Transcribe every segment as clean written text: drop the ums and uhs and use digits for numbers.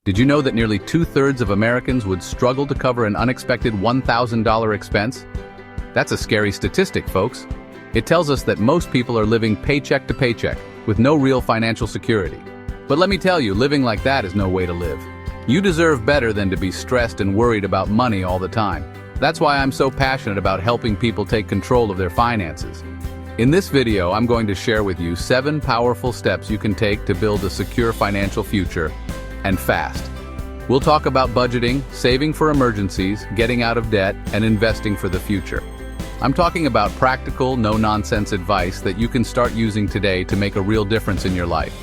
Did you know that nearly 2/3 of Americans would struggle to cover an unexpected $1,000 expense? That's a scary statistic, folks. It tells us that most people are living paycheck to paycheck, with no real financial security. But let me tell you, living like that is no way to live. You deserve better than to be stressed and worried about money all the time. That's why I'm so passionate about helping people take control of their finances. In this video, I'm going to share with you 7 powerful steps you can take to build a secure financial future, and fast. We'll talk about budgeting, saving for emergencies, getting out of debt, and investing for the future. I'm talking about practical, no-nonsense advice that you can start using today to make a real difference in your life.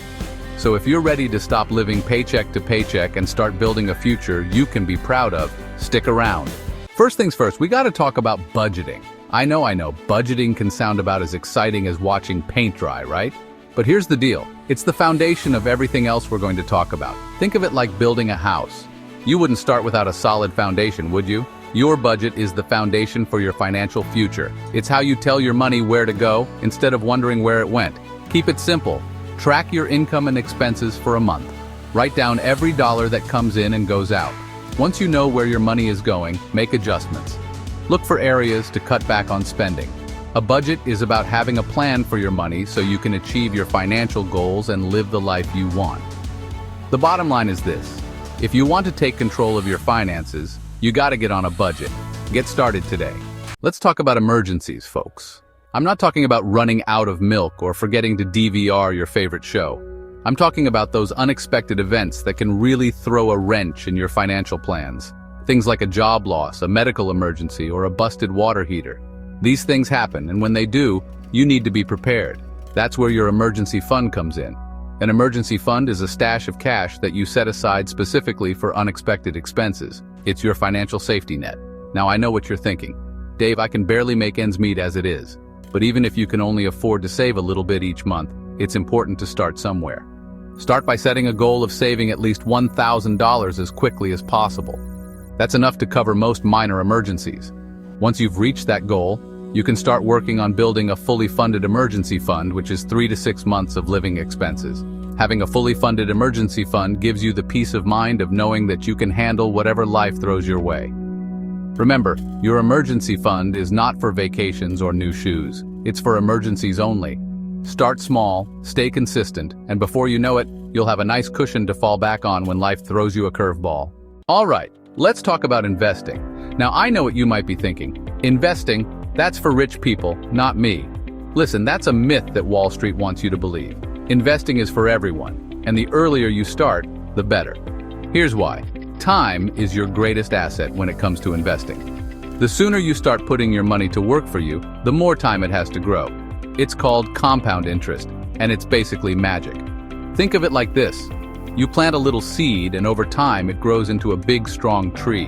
So if you're ready to stop living paycheck to paycheck and start building a future you can be proud of, stick around. First things first, we gotta talk about budgeting. I know, budgeting can sound about as exciting as watching paint dry, right? But here's the deal. It's the foundation of everything else we're going to talk about. Think of it like building a house. You wouldn't start without a solid foundation, would you? Your budget is the foundation for your financial future. It's how you tell your money where to go instead of wondering where it went. Keep it simple. Track your income and expenses for a month. Write down every dollar that comes in and goes out. Once you know where your money is going, make adjustments. Look for areas to cut back on spending. A budget is about having a plan for your money so you can achieve your financial goals and live the life you want. The bottom line is this: if you want to take control of your finances, you gotta get on a budget. Get started today. Let's talk about emergencies, folks. I'm not talking about running out of milk or forgetting to DVR your favorite show. I'm talking about those unexpected events that can really throw a wrench in your financial plans. Things like a job loss, a medical emergency, or a busted water heater. These things happen, and when they do, you need to be prepared. That's where your emergency fund comes in. An emergency fund is a stash of cash that you set aside specifically for unexpected expenses. It's your financial safety net. Now I know what you're thinking. Dave, I can barely make ends meet as it is. But even if you can only afford to save a little bit each month, it's important to start somewhere. Start by setting a goal of saving at least $1,000 as quickly as possible. That's enough to cover most minor emergencies. Once you've reached that goal, you can start working on building a fully funded emergency fund, which is 3 to 6 months of living expenses. Having a fully funded emergency fund gives you the peace of mind of knowing that you can handle whatever life throws your way. Remember, your emergency fund is not for vacations or new shoes. It's for emergencies only. Start small, stay consistent, and before you know it, you'll have a nice cushion to fall back on when life throws you a curveball. All right, let's talk about investing. Now I know what you might be thinking. Investing? That's for rich people, not me. Listen, that's a myth that Wall Street wants you to believe. Investing is for everyone, and the earlier you start, the better. Here's why. Time is your greatest asset when it comes to investing. The sooner you start putting your money to work for you, the more time it has to grow. It's called compound interest, and it's basically magic. Think of it like this. You plant a little seed, and over time it grows into a big, strong tree.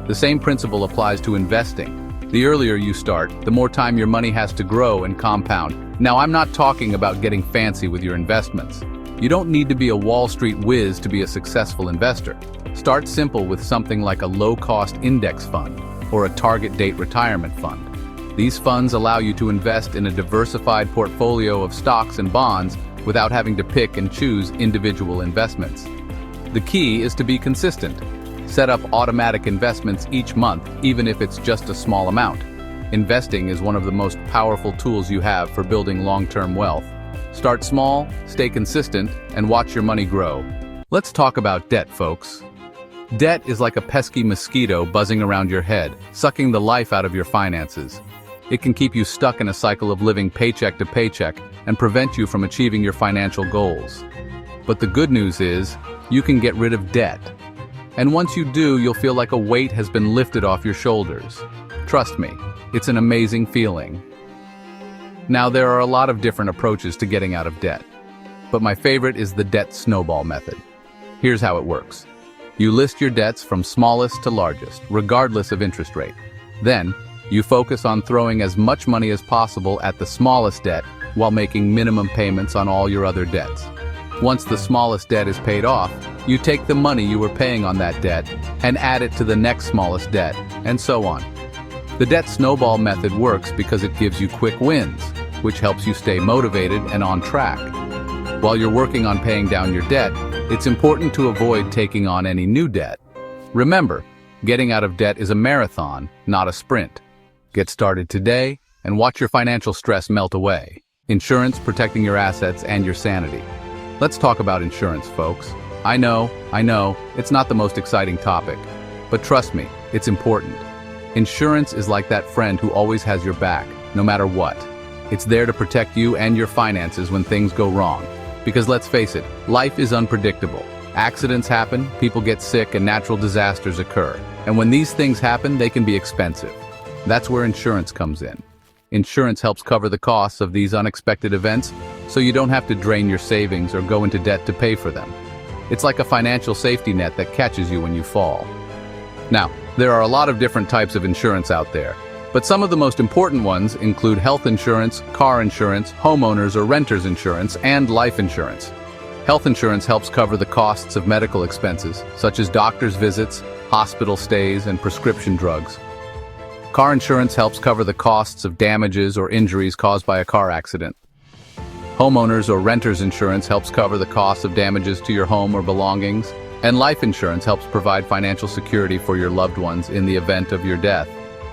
The same principle applies to investing. The earlier you start, the more time your money has to grow and compound. Now, I'm not talking about getting fancy with your investments. You don't need to be a Wall Street whiz to be a successful investor. Start simple with something like a low-cost index fund or a target date retirement fund. These funds allow you to invest in a diversified portfolio of stocks and bonds without having to pick and choose individual investments. The key is to be consistent. Set up automatic investments each month, even if it's just a small amount. Investing is one of the most powerful tools you have for building long-term wealth. Start small, stay consistent, and watch your money grow. Let's talk about debt, folks. Debt is like a pesky mosquito buzzing around your head, sucking the life out of your finances. It can keep you stuck in a cycle of living paycheck to paycheck and prevent you from achieving your financial goals. But the good news is, you can get rid of debt. And once you do, you'll feel like a weight has been lifted off your shoulders. Trust me, it's an amazing feeling. Now, there are a lot of different approaches to getting out of debt, but my favorite is the debt snowball method. Here's how it works. You list your debts from smallest to largest, regardless of interest rate. Then, you focus on throwing as much money as possible at the smallest debt while making minimum payments on all your other debts. Once the smallest debt is paid off, you take the money you were paying on that debt and add it to the next smallest debt, and so on. The debt snowball method works because it gives you quick wins, which helps you stay motivated and on track. While you're working on paying down your debt, it's important to avoid taking on any new debt. Remember, getting out of debt is a marathon, not a sprint. Get started today and watch your financial stress melt away. Insurance protecting your assets and your sanity. Let's talk about insurance, folks. I know, it's not the most exciting topic, but trust me, it's important. Insurance is like that friend who always has your back, no matter what. It's there to protect you and your finances when things go wrong. Because let's face it, life is unpredictable. Accidents happen, people get sick, and natural disasters occur. And when these things happen, they can be expensive. That's where insurance comes in. Insurance helps cover the costs of these unexpected events, so you don't have to drain your savings or go into debt to pay for them. It's like a financial safety net that catches you when you fall. Now, there are a lot of different types of insurance out there, but some of the most important ones include health insurance, car insurance, homeowners or renters insurance, and life insurance. Health insurance helps cover the costs of medical expenses, such as doctor's visits, hospital stays, and prescription drugs. Car insurance helps cover the costs of damages or injuries caused by a car accident. Homeowners or renters insurance helps cover the costs of damages to your home or belongings. And life insurance helps provide financial security for your loved ones in the event of your death.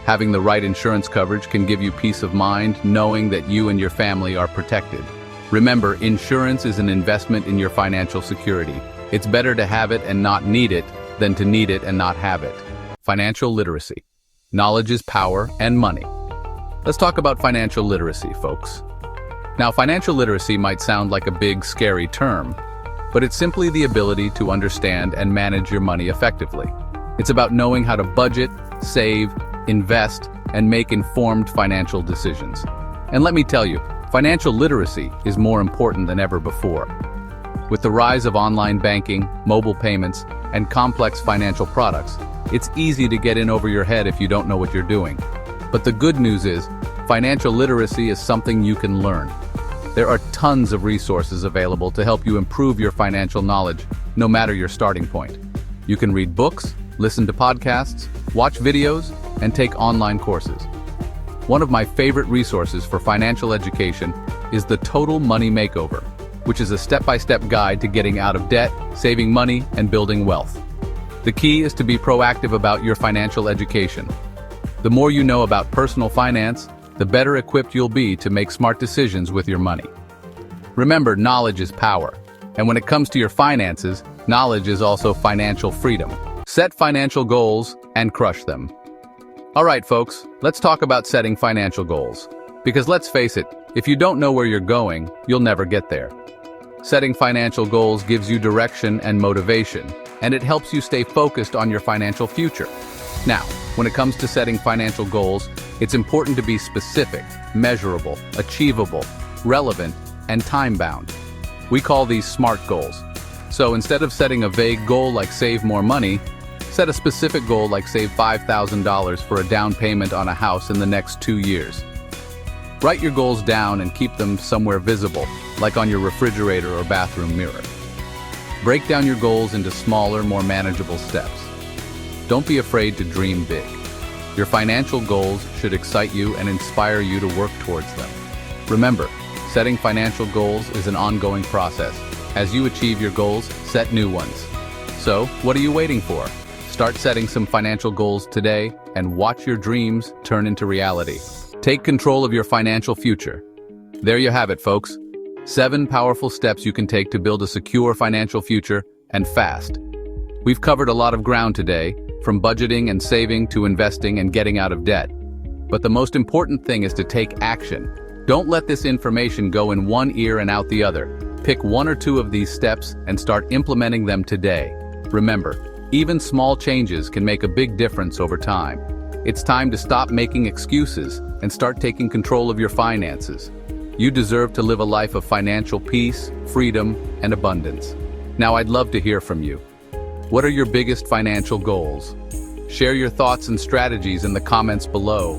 Having the right insurance coverage can give you peace of mind knowing that you and your family are protected. Remember, insurance is an investment in your financial security. It's better to have it and not need it than to need it and not have it. Financial literacy. Knowledge is power and money. Let's talk about financial literacy, folks. Now, financial literacy might sound like a big, scary term, but it's simply the ability to understand and manage your money effectively. It's about knowing how to budget, save, invest, and make informed financial decisions. And let me tell you, financial literacy is more important than ever before. With the rise of online banking, mobile payments, and complex financial products, it's easy to get in over your head if you don't know what you're doing. But the good news is, financial literacy is something you can learn. There are tons of resources available to help you improve your financial knowledge, no matter your starting point. You can read books, listen to podcasts, watch videos, and take online courses. One of my favorite resources for financial education is the Total Money Makeover, which is a step-by-step guide to getting out of debt, saving money, and building wealth. The key is to be proactive about your financial education. The more you know about personal finance, the better equipped you'll be to make smart decisions with your money. Remember, knowledge is power. And when it comes to your finances, knowledge is also financial freedom. Set financial goals and crush them. All right, folks, let's talk about setting financial goals. Because let's face it, if you don't know where you're going, you'll never get there. Setting financial goals gives you direction and motivation, and it helps you stay focused on your financial future. Now, when it comes to setting financial goals, it's important to be specific, measurable, achievable, relevant, and time-bound. We call these SMART goals. So instead of setting a vague goal like save more money, set a specific goal like save $5,000 for a down payment on a house in the next 2 years. Write your goals down and keep them somewhere visible, like on your refrigerator or bathroom mirror. Break down your goals into smaller, more manageable steps. Don't be afraid to dream big. Your financial goals should excite you and inspire you to work towards them. Remember, setting financial goals is an ongoing process. As you achieve your goals, set new ones. So, what are you waiting for? Start setting some financial goals today and watch your dreams turn into reality. Take control of your financial future. There you have it, folks. 7 powerful steps you can take to build a secure financial future, and fast. We've covered a lot of ground today, from budgeting and saving to investing and getting out of debt. But the most important thing is to take action. Don't let this information go in one ear and out the other. Pick 1 or 2 of these steps and start implementing them today. Remember, even small changes can make a big difference over time. It's time to stop making excuses and start taking control of your finances. You deserve to live a life of financial peace, freedom, and abundance. Now, I'd love to hear from you. What are your biggest financial goals? Share your thoughts and strategies in the comments below.